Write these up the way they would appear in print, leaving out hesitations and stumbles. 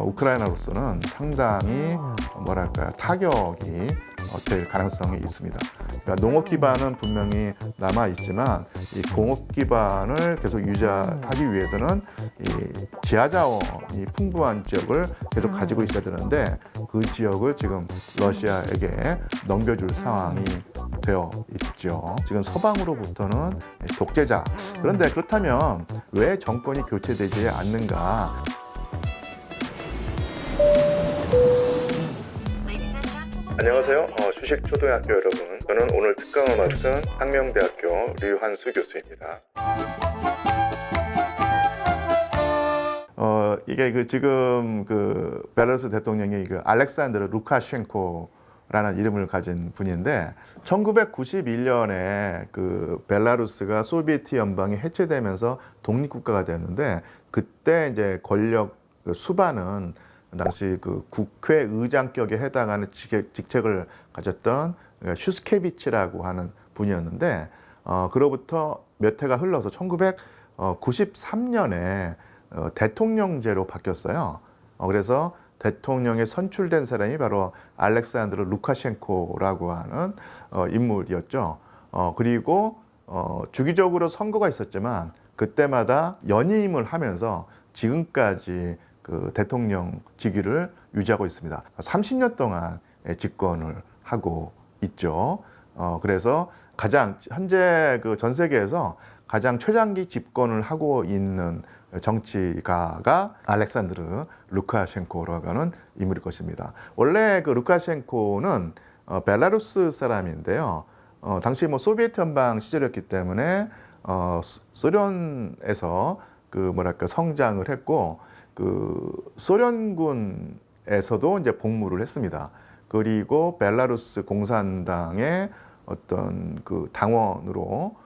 우크라이나로서는 상당히 뭐랄까요, 타격이 될 가능성이 있습니다. 그러니까 농업 기반은 분명히 남아 있지만 이 공업 기반을 계속 유지하기 위해서는 이 지하 자원이 풍부한 지역을 계속 가지고 있어야 되는데 그 지역을 지금 러시아에게 넘겨줄 상황이 되어 있죠. 지금 서방으로부터는 독재자. 그런데 그렇다면 왜 정권이 교체되지 않는가? 안녕하세요. 주식초등학교 여러분. 저는 오늘 특강을 맡은 상명대학교 류한수 교수입니다. 이게 지금 벨라루스 대통령이 알렉산드르 루카셴코라는 이름을 가진 분인데 1991년에 벨라루스가 소비에트 연방이 해체되면서 독립국가가 되었는데 그때 이제 권력 수반은 당시 국회의장격에 해당하는 직책을 가졌던 슈스케비치라고 하는 분이었는데 그로부터 몇 해가 흘러서 1993년에 대통령제로 바뀌었어요. 그래서 대통령에 선출된 사람이 바로 알렉산드르 루카셴코라고 하는 인물이었죠. 그리고 주기적으로 선거가 있었지만 그때마다 연임을 하면서 지금까지 대통령 직위를 유지하고 있습니다. 30년 동안 집권을 하고 있죠. 그래서 가장 현재 전 세계에서 가장 최장기 집권을 하고 있는 정치가가 알렉산드르 루카셴코라고 하는 인물일 것입니다. 원래 루카셴코는 벨라루스 사람인데요. 당시 소비에트 연방 시절이었기 때문에 소련에서 성장을 했고 소련군에서도 이제 복무를 했습니다. 그리고 벨라루스 공산당의 어떤 당원으로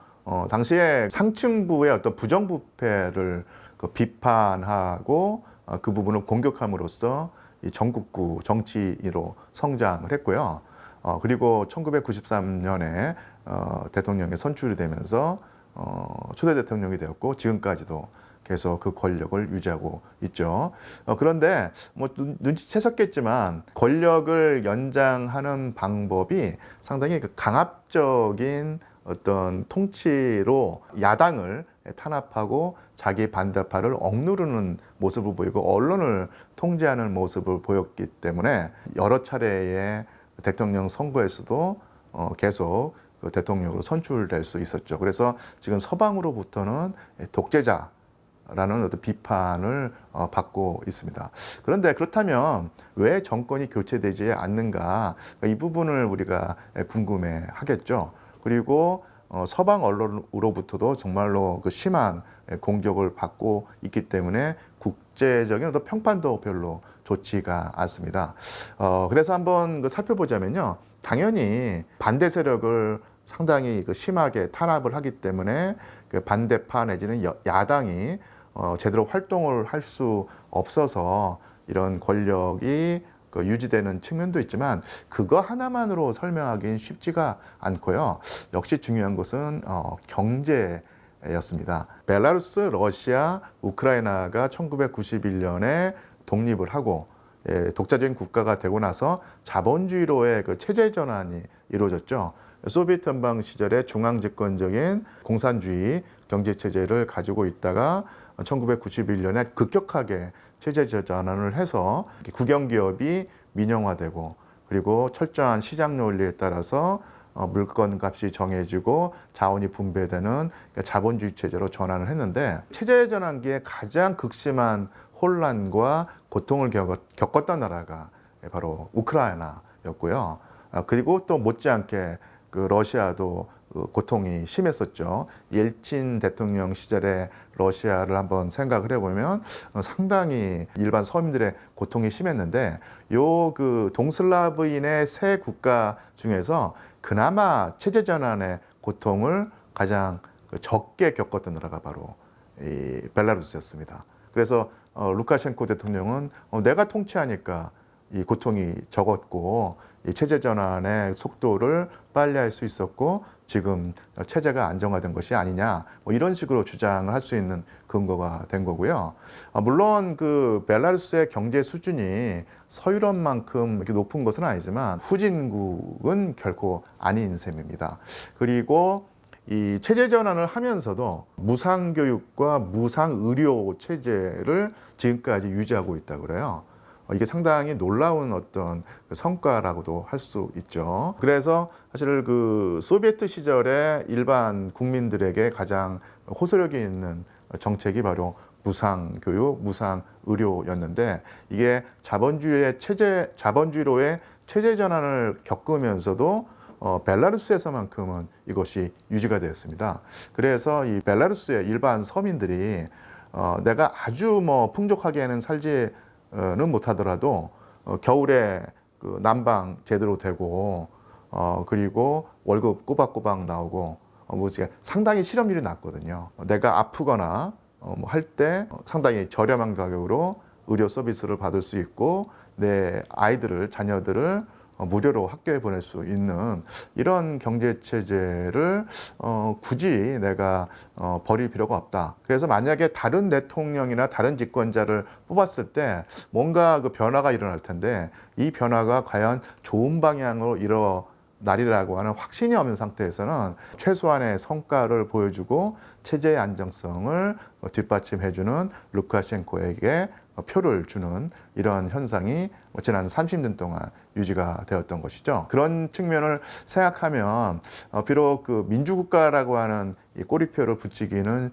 당시에 상층부의 어떤 부정부패를 비판하고 그 부분을 공격함으로써 이 전국구 정치인으로 성장을 했고요. 그리고 1993년에 대통령에 선출이 되면서 초대 대통령이 되었고 지금까지도 계속 그 권력을 유지하고 있죠. 그런데 눈치채셨겠지만 권력을 연장하는 방법이 상당히 강압적인 어떤 통치로 야당을 탄압하고 자기 반대파를 억누르는 모습을 보이고 언론을 통제하는 모습을 보였기 때문에 여러 차례의 대통령 선거에서도 계속 대통령으로 선출될 수 있었죠. 그래서 지금 서방으로부터는 독재자 라는 어떤 비판을 받고 있습니다. 그런데 그렇다면 왜 정권이 교체되지 않는가? 이 부분을 우리가 궁금해 하겠죠. 그리고 서방 언론으로부터도 정말로 심한 공격을 받고 있기 때문에 국제적인 어떤 평판도 별로 좋지가 않습니다. 그래서 한번 살펴보자면요. 당연히 반대 세력을 상당히 심하게 탄압을 하기 때문에 반대파 내지는 야당이 제대로 활동을 할 수 없어서 이런 권력이 유지되는 측면도 있지만 그거 하나만으로 설명하기는 쉽지가 않고요. 역시 중요한 것은 경제였습니다. 벨라루스, 러시아, 우크라이나가 1991년에 독립을 하고 독자적인 국가가 되고 나서 자본주의로의 체제 전환이 이루어졌죠. 소비에트 연방 시절에 중앙집권적인 공산주의 경제체제를 가지고 있다가 1991년에 급격하게 체제 전환을 해서 국영기업이 민영화되고 그리고 철저한 시장 논리에 따라서 물건값이 정해지고 자원이 분배되는 자본주의 체제로 전환을 했는데 체제 전환기에 가장 극심한 혼란과 고통을 겪었던 나라가 바로 우크라이나였고요. 그리고 또 못지않게 러시아도 고통이 심했었죠. 옐친 대통령 시절에 러시아를 한번 생각을 해보면 상당히 일반 서민들의 고통이 심했는데 동슬라브인의 세 국가 중에서 그나마 체제 전환의 고통을 가장 적게 겪었던 나라가 바로 이 벨라루스였습니다. 그래서 루카셴코 대통령은 내가 통치하니까 이 고통이 적었고 이 체제 전환의 속도를 빨리 할 수 있었고 지금 체제가 안정화된 것이 아니냐, 뭐 이런 식으로 주장을 할 수 있는 근거가 된 거고요. 물론 그 벨라루스의 경제 수준이 서유럽만큼 이렇게 높은 것은 아니지만 후진국은 결코 아닌 셈입니다. 그리고 이 체제 전환을 하면서도 무상교육과 무상의료 체제를 지금까지 유지하고 있다고 그래요. 이게 상당히 놀라운 어떤 성과라고도 할 수 있죠. 그래서 사실 그 소비에트 시절에 일반 국민들에게 가장 호소력이 있는 정책이 바로 무상교육, 무상의료였는데 이게 자본주의로의 체제 전환을 겪으면서도 벨라루스에서만큼은 이것이 유지가 되었습니다. 그래서 이 벨라루스의 일반 서민들이 내가 아주 뭐 풍족하게는 살지는 못하더라도 겨울에 그 난방 제대로 되고 그리고 월급 꼬박꼬박 나오고 뭐 상당히 실업률이 낮거든요. 내가 아프거나 뭐 할 때 상당히 저렴한 가격으로 의료 서비스를 받을 수 있고 내 자녀들을 무료로 학교에 보낼 수 있는 이런 경제 체제를 굳이 내가 버릴 필요가 없다. 그래서 만약에 다른 대통령이나 다른 집권자를 뽑았을 때 뭔가 그 변화가 일어날 텐데 이 변화가 과연 좋은 방향으로 일어나리라고 하는 확신이 없는 상태에서는 최소한의 성과를 보여주고 체제의 안정성을 뒷받침해주는 루카셴코에게 표를 주는 이런 현상이 지난 30년 동안 유지가 되었던 것이죠. 그런 측면을 생각하면 비록 그 민주국가라고 하는 이 꼬리표를 붙이기는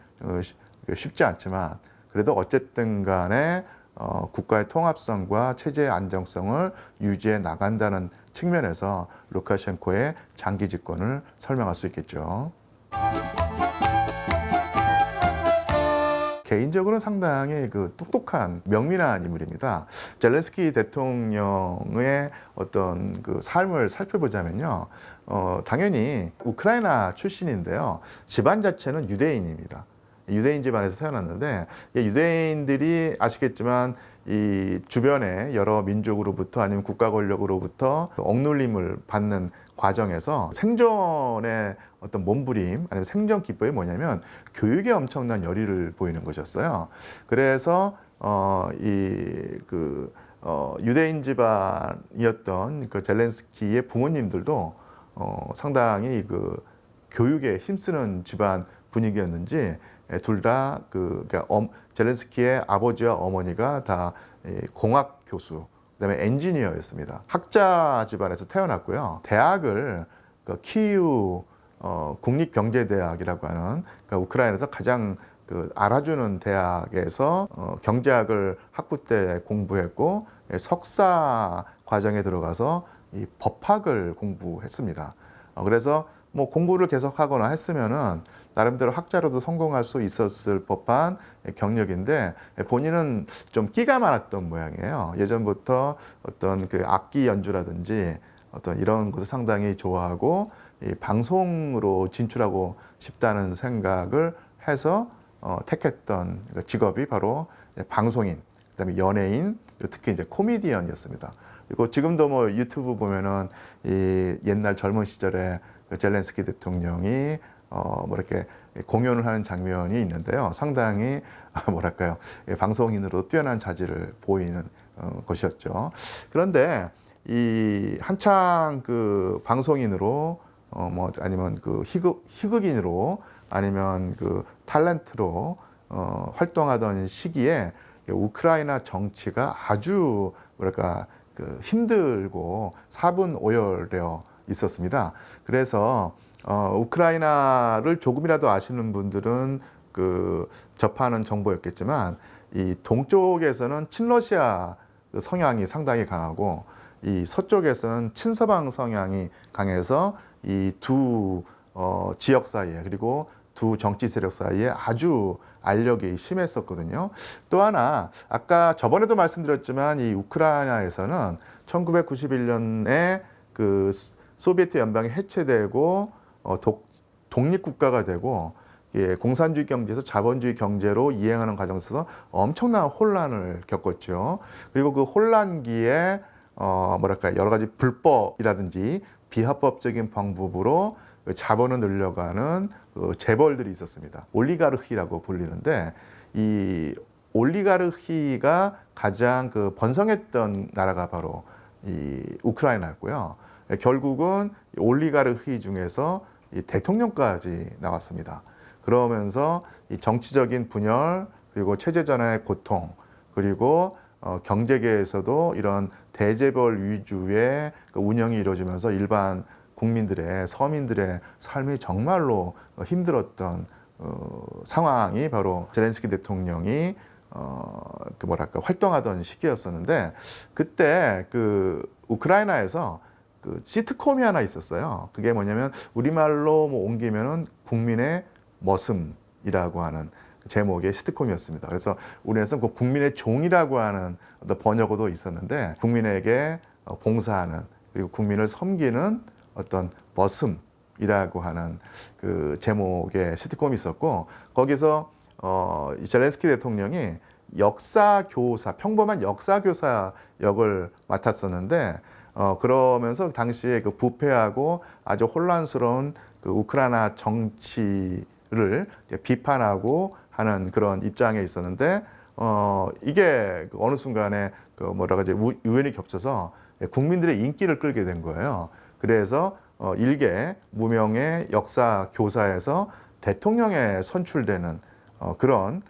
쉽지 않지만 그래도 어쨌든 간에 국가의 통합성과 체제의 안정성을 유지해 나간다는 측면에서 루카셴코의 장기 집권을 설명할 수 있겠죠. 개인적으로는 상당히 그 똑똑한 명민한 인물입니다. 젤렌스키 대통령의 어떤 그 삶을 살펴보자면요, 당연히 우크라이나 출신인데요, 집안 자체는 유대인입니다. 유대인 집안에서 태어났는데 유대인들이 아시겠지만 이 주변의 여러 민족으로부터 아니면 국가 권력으로부터 억눌림을 받는 과정에서 생존의 어떤 몸부림 아니면 생존 기법이 뭐냐면 교육에 엄청난 열의를 보이는 것이었어요. 그래서 유대인 집안이었던 그 젤렌스키의 부모님들도 상당히 그 교육에 힘쓰는 집안 분위기였는지 둘 다 그러니까 젤렌스키의 아버지와 어머니가 다 공학 교수, 그다음에 엔지니어였습니다. 학자 집안에서 태어났고요. 대학을 그 키이우 국립경제대학이라고 하는 그러니까 우크라이나에서 가장 그 알아주는 대학에서 경제학을 학부 때 공부했고 석사 과정에 들어가서 이 법학을 공부했습니다. 그래서 뭐 공부를 계속하거나 했으면은 나름대로 학자로도 성공할 수 있었을 법한 경력인데 본인은 좀 끼가 많았던 모양이에요. 예전부터 어떤 그 악기 연주라든지 어떤 이런 것을 상당히 좋아하고 이 방송으로 진출하고 싶다는 생각을 해서 택했던 직업이 바로 방송인, 그다음에 연예인, 특히 이제 코미디언이었습니다. 그리고 지금도 뭐 유튜브 보면은 이 옛날 젊은 시절에 젤렌스키 대통령이 뭐 이렇게 공연을 하는 장면이 있는데요. 상당히 뭐랄까요, 방송인으로 뛰어난 자질을 보이는 것이었죠. 그런데 이 한창 그 방송인으로 뭐 아니면 그 희극인으로 아니면 그 탤런트로 활동하던 시기에 우크라이나 정치가 아주 뭐랄까 그 힘들고 사분오열되어 있었습니다. 그래서 우크라이나를 조금이라도 아시는 분들은 그 접하는 정보였겠지만 이 동쪽에서는 친러시아 성향이 상당히 강하고 이 서쪽에서는 친서방 성향이 강해서 이 두 지역 사이에 그리고 두 정치 세력 사이에 아주 알력이 심했었거든요. 또 하나 아까 저번에도 말씀드렸지만 이 우크라이나에서는 1991년에 그 소비에트 연방이 해체되고 독립국가가 되고 공산주의 경제에서 자본주의 경제로 이행하는 과정에서 엄청난 혼란을 겪었죠. 그리고 그 혼란기에 뭐랄까 여러 가지 불법이라든지 비합법적인 방법으로 그 자본을 늘려가는 그 재벌들이 있었습니다. 올리가르히라고 불리는데 이 올리가르히가 가장 그 번성했던 나라가 바로 이 우크라이나였고요. 결국은 올리가르히 중에서 이 대통령까지 나왔습니다. 그러면서 이 정치적인 분열 그리고 체제 전환의 고통 그리고 경제계에서도 이런 대재벌 위주의 그 운영이 이루어지면서 일반 국민들의 서민들의 삶이 정말로 힘들었던 상황이 바로 젤렌스키 대통령이 그 뭐랄까 활동하던 시기였었는데 그때 그 우크라이나에서 그 시트콤이 하나 있었어요. 그게 뭐냐면 우리말로 뭐 옮기면은 국민의 머슴이라고 하는 제목의 시트콤이었습니다. 그래서 우리나라에서 그 국민의 종이라고 하는 어떤 번역어도 있었는데 국민에게 봉사하는 그리고 국민을 섬기는 어떤 머슴이라고 하는 그 제목의 시트콤이 있었고 거기서 젤렌스키 대통령이 역사교사 평범한 역사교사 역을 맡았었는데 그러면서 당시에 그 부패하고 아주 혼란스러운 그 우크라이나 정치를 비판하고 하는 그런 입장에 있었는데 이게 어느 순간에 그 뭐라고 하지 우연히 겹쳐서 국민들의 인기를 끌게 된 거예요. 그래서 일개 무명의 역사 교사에서 대통령에 선출되는 그런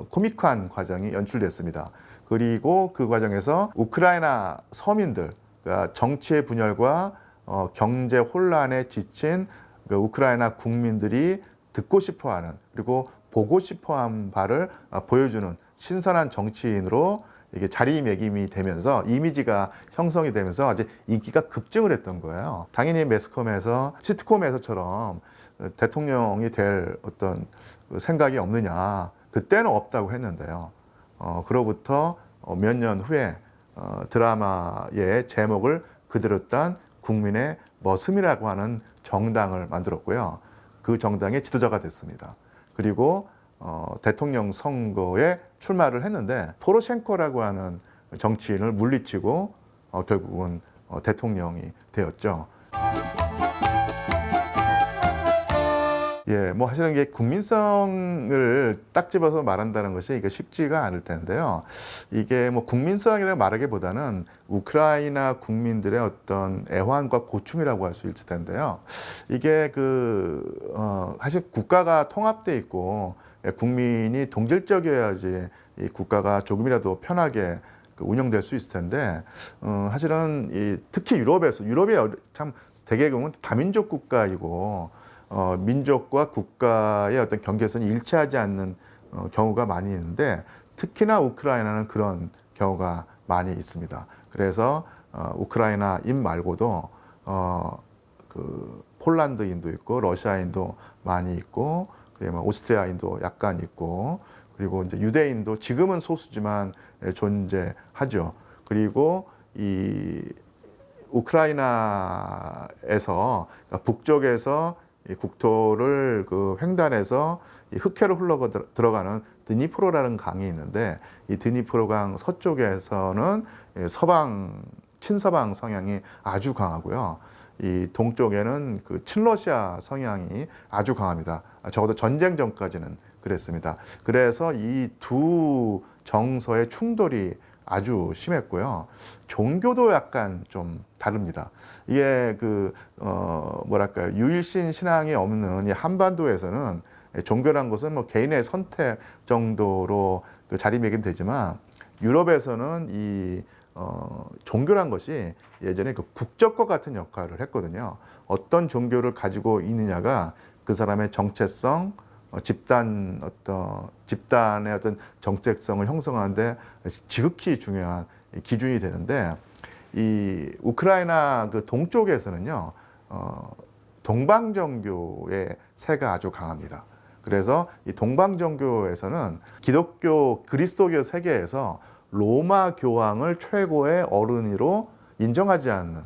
코믹한 과정이 연출됐습니다. 그리고 그 과정에서 우크라이나 서민들, 그러니까 정치의 분열과 경제 혼란에 지친 그 우크라이나 국민들이 듣고 싶어하는 그리고 보고 싶어한 바를 보여주는 신선한 정치인으로 이게 자리매김이 되면서 이미지가 형성이 되면서 아주 인기가 급증을 했던 거예요. 당연히 매스컴에서 시트콤에서처럼 대통령이 될 어떤 생각이 없느냐. 그때는 없다고 했는데요. 그로부터 몇 년 후에 드라마의 제목을 그대로 딴 국민의 머슴이라고 하는 정당을 만들었고요. 그 정당의 지도자가 됐습니다. 그리고 대통령 선거에 출마를 했는데 포로셴코라고 하는 정치인을 물리치고 결국은 대통령이 되었죠. 예, 뭐 사실은 이게 국민성을 딱 집어서 말한다는 것이 이게 쉽지가 않을 텐데요. 이게 뭐 국민성이라고 말하기보다는 우크라이나 국민들의 어떤 애환과 고충이라고 할 수 있을 텐데요. 이게 사실 국가가 통합돼 있고 국민이 동질적이어야지 이 국가가 조금이라도 편하게 운영될 수 있을 텐데 사실은 특히 유럽이 참 대개는 다민족 국가이고 민족과 국가의 어떤 경계선이 일치하지 않는 경우가 많이 있는데 특히나 우크라이나는 그런 경우가 많이 있습니다. 그래서 우크라이나인 말고도 그 폴란드인도 있고 러시아인도 많이 있고 그리고 오스트리아인도 약간 있고 그리고 이제 유대인도 지금은 소수지만 존재하죠. 그리고 이 우크라이나에서 그러니까 북쪽에서 이 국토를 횡단해서 이 흑해로 흘러 들어가는 드니프로라는 강이 있는데 이 드니프로강 서쪽에서는 친서방 성향이 아주 강하고요. 이 동쪽에는 그 친러시아 성향이 아주 강합니다. 적어도 전쟁 전까지는 그랬습니다. 그래서 이 두 정서의 충돌이 아주 심했고요. 종교도 약간 좀 다릅니다. 이게 뭐랄까요, 유일신 신앙이 없는 이 한반도에서는 종교란 것은 뭐 개인의 선택 정도로 자리매김되지만 유럽에서는 이 종교란 것이 예전에 그 국적과 같은 역할을 했거든요. 어떤 종교를 가지고 있느냐가 그 사람의 정체성, 집단의 어떤 정체성을 형성하는데 지극히 중요한 기준이 되는데 이 우크라이나 그 동쪽에서는요 동방정교의 세가 아주 강합니다. 그래서 이 동방정교에서는 기독교 그리스도교 세계에서 로마 교황을 최고의 어른으로 인정하지 않는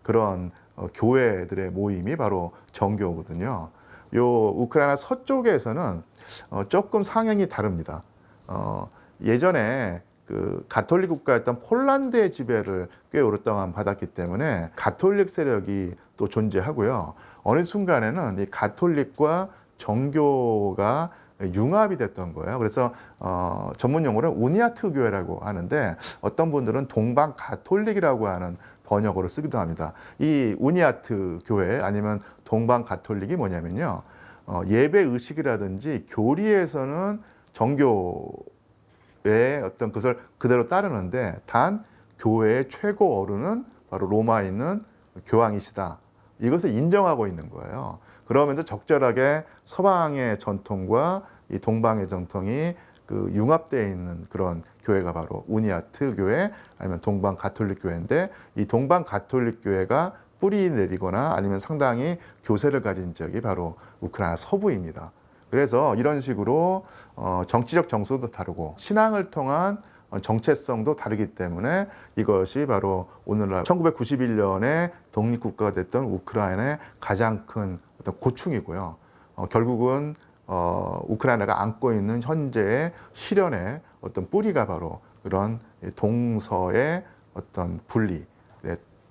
그런 교회들의 모임이 바로 정교거든요. 요 우크라이나 서쪽에서는 조금 상황이 다릅니다. 예전에 그 가톨릭 국가였던 폴란드의 지배를 꽤 오랫동안 받았기 때문에 가톨릭 세력이 또 존재하고요. 어느 순간에는 이 가톨릭과 정교가 융합이 됐던 거예요. 그래서 전문 용어로 우니아트 교회라고 하는데 어떤 분들은 동방 가톨릭이라고 하는 번역어로 쓰기도 합니다. 이 우니아트 교회 아니면 동방 가톨릭이 뭐냐면요. 예배 의식이라든지 교리에서는 정교의 어떤 것을 그대로 따르는데 단 교회의 최고 어른은 바로 로마에 있는 교황이시다. 이것을 인정하고 있는 거예요. 그러면서 적절하게 서방의 전통과 이 동방의 전통이 그 융합되어 있는 그런 교회가 바로 우니아트 교회 아니면 동방 가톨릭 교회인데 이 동방 가톨릭 교회가 뿌리 내리거나 아니면 상당히 교세를 가진 지역이 바로 우크라이나 서부입니다. 그래서 이런 식으로 정치적 정서도 다르고 신앙을 통한 정체성도 다르기 때문에 이것이 바로 오늘날 1991년에 독립국가가 됐던 우크라이나의 가장 큰 어떤 고충이고요. 결국은 우크라이나가 안고 있는 현재의 시련의 어떤 뿌리가 바로 그런 동서의 어떤 분리,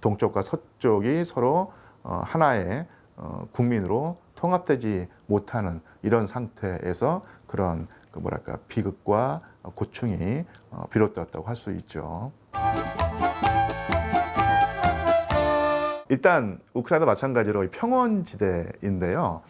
동쪽과 서쪽이 서로 하나의 국민으로 통합되지 못하는 이런 상태에서 그런 그 뭐랄까 비극과 고충이 비롯되었다고 할 수 있죠. 일단 우크라이나 마찬가지로 평원지대인데요.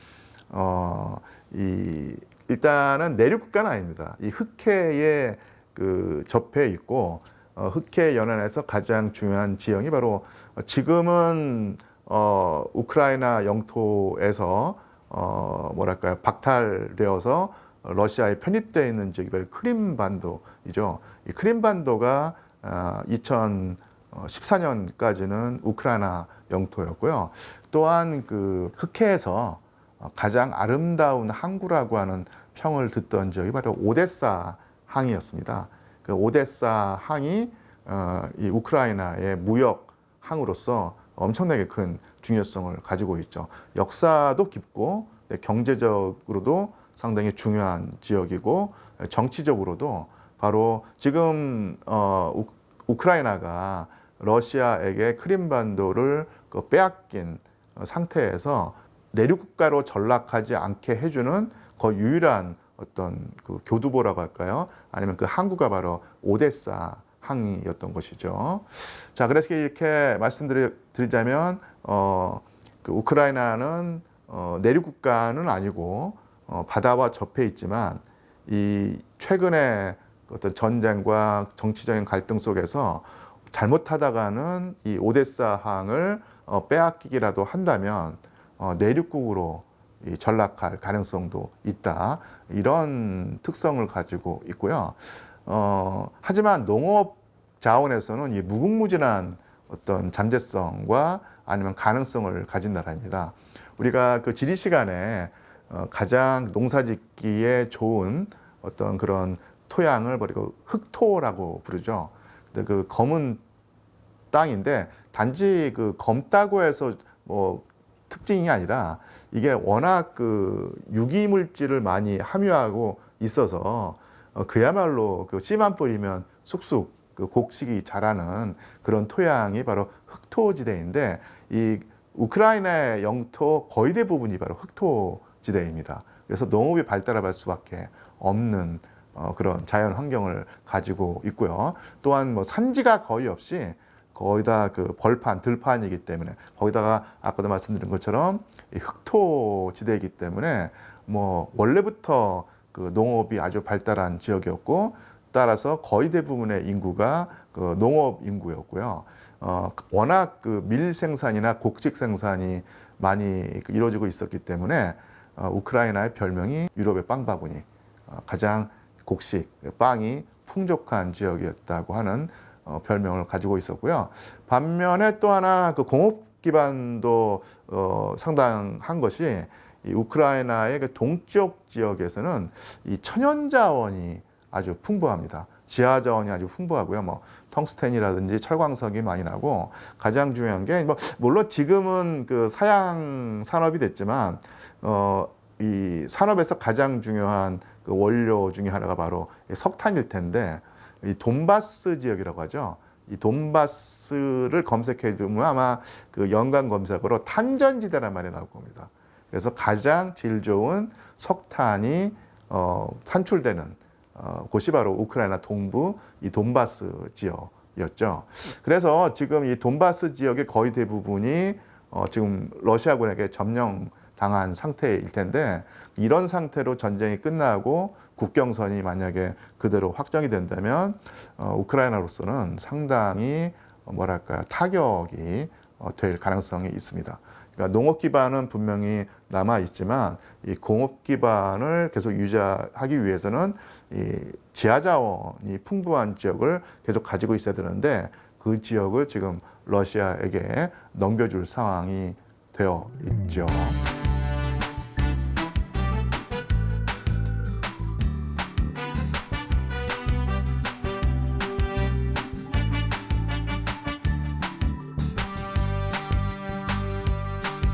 일단은 내륙 국가는 아닙니다. 이 흑해에 그 접해 있고 흑해 연안에서 가장 중요한 지형이 바로 지금은 우크라이나 영토에서 뭐랄까요 박탈되어서 러시아에 편입되어 있는 지역이 바로 크림반도이죠. 이 크림반도가 2014년까지는 우크라이나 영토였고요. 또한 그 흑해에서 가장 아름다운 항구라고 하는 평을 듣던 지역이 바로 오데사 항이었습니다. 그 오데사 항이 이 우크라이나의 무역 항으로서 엄청나게 큰 중요성을 가지고 있죠. 역사도 깊고 경제적으로도 상당히 중요한 지역이고 정치적으로도 바로 지금 우크라이나가 러시아에게 크림반도를 빼앗긴 상태에서 내륙 국가로 전락하지 않게 해주는 거의 유일한 어떤 그 교두보라고 할까요? 아니면 그 항구가 바로 오데사 항이었던 것이죠. 자, 그래서 이렇게 말씀드리자면 그 우크라이나는 내륙 국가는 아니고 바다와 접해 있지만 이 최근에 어떤 전쟁과 정치적인 갈등 속에서 잘못하다가는 이 오데사 항을 빼앗기기라도 한다면 내륙국으로 전락할 가능성도 있다. 이런 특성을 가지고 있고요. 하지만 농업 자원에서는 이 무궁무진한 어떤 잠재성과 아니면 가능성을 가진 나라입니다. 우리가 그 지리 시간에 가장 농사짓기에 좋은 어떤 그런 토양을 버리고 흑토라고 부르죠. 근데 그 검은 땅인데 단지 그 검다고 해서 뭐 특징이 아니라 이게 워낙 그 유기물질을 많이 함유하고 있어서 그야말로 그 씨만 뿌리면 쑥쑥 그 곡식이 자라는 그런 토양이 바로 흑토지대인데 이 우크라이나의 영토 거의 대부분이 바로 흑토지대입니다. 그래서 농업이 발달할 수밖에 없는 그런 자연 환경을 가지고 있고요. 또한 뭐 산지가 거의 없이 거의 다 그 벌판, 들판이기 때문에 거기다가 아까도 말씀드린 것처럼 흑토지대이기 때문에 뭐 원래부터 그 농업이 아주 발달한 지역이었고 따라서 거의 대부분의 인구가 그 농업 인구였고요. 워낙 그 밀 생산이나 곡식 생산이 많이 이루어지고 있었기 때문에 우크라이나의 별명이 유럽의 빵바구니, 가장 곡식, 빵이 풍족한 지역이었다고 하는 별명을 가지고 있었고요. 반면에 또 하나 그 공업 기반도 상당한 것이 이 우크라이나의 그 동쪽 지역에서는 이 천연 자원이 아주 풍부합니다. 지하 자원이 아주 풍부하고요. 뭐 텅스텐이라든지 철광석이 많이 나고 가장 중요한 게 뭐 물론 지금은 그 사양 산업이 됐지만 이 산업에서 가장 중요한 그 원료 중에 하나가 바로 석탄일 텐데 이 돈바스 지역이라고 하죠. 이 돈바스를 검색해 보면 아마 그 연관 검색어로 탄전지대란 말이 나올 겁니다. 그래서 가장 질 좋은 석탄이 산출되는 곳이 바로 우크라이나 동부 이 돈바스 지역이었죠. 그래서 지금 이 돈바스 지역의 거의 대부분이 지금 러시아군에게 점령당한 상태일 텐데 이런 상태로 전쟁이 끝나고 국경선이 만약에 그대로 확정이 된다면 우크라이나로서는 상당히 뭐랄까요 타격이 될 가능성이 있습니다. 그러니까 농업 기반은 분명히 남아 있지만 이 공업 기반을 계속 유지하기 위해서는 이 지하 자원이 풍부한 지역을 계속 가지고 있어야 되는데 그 지역을 지금 러시아에게 넘겨줄 상황이 되어 있죠.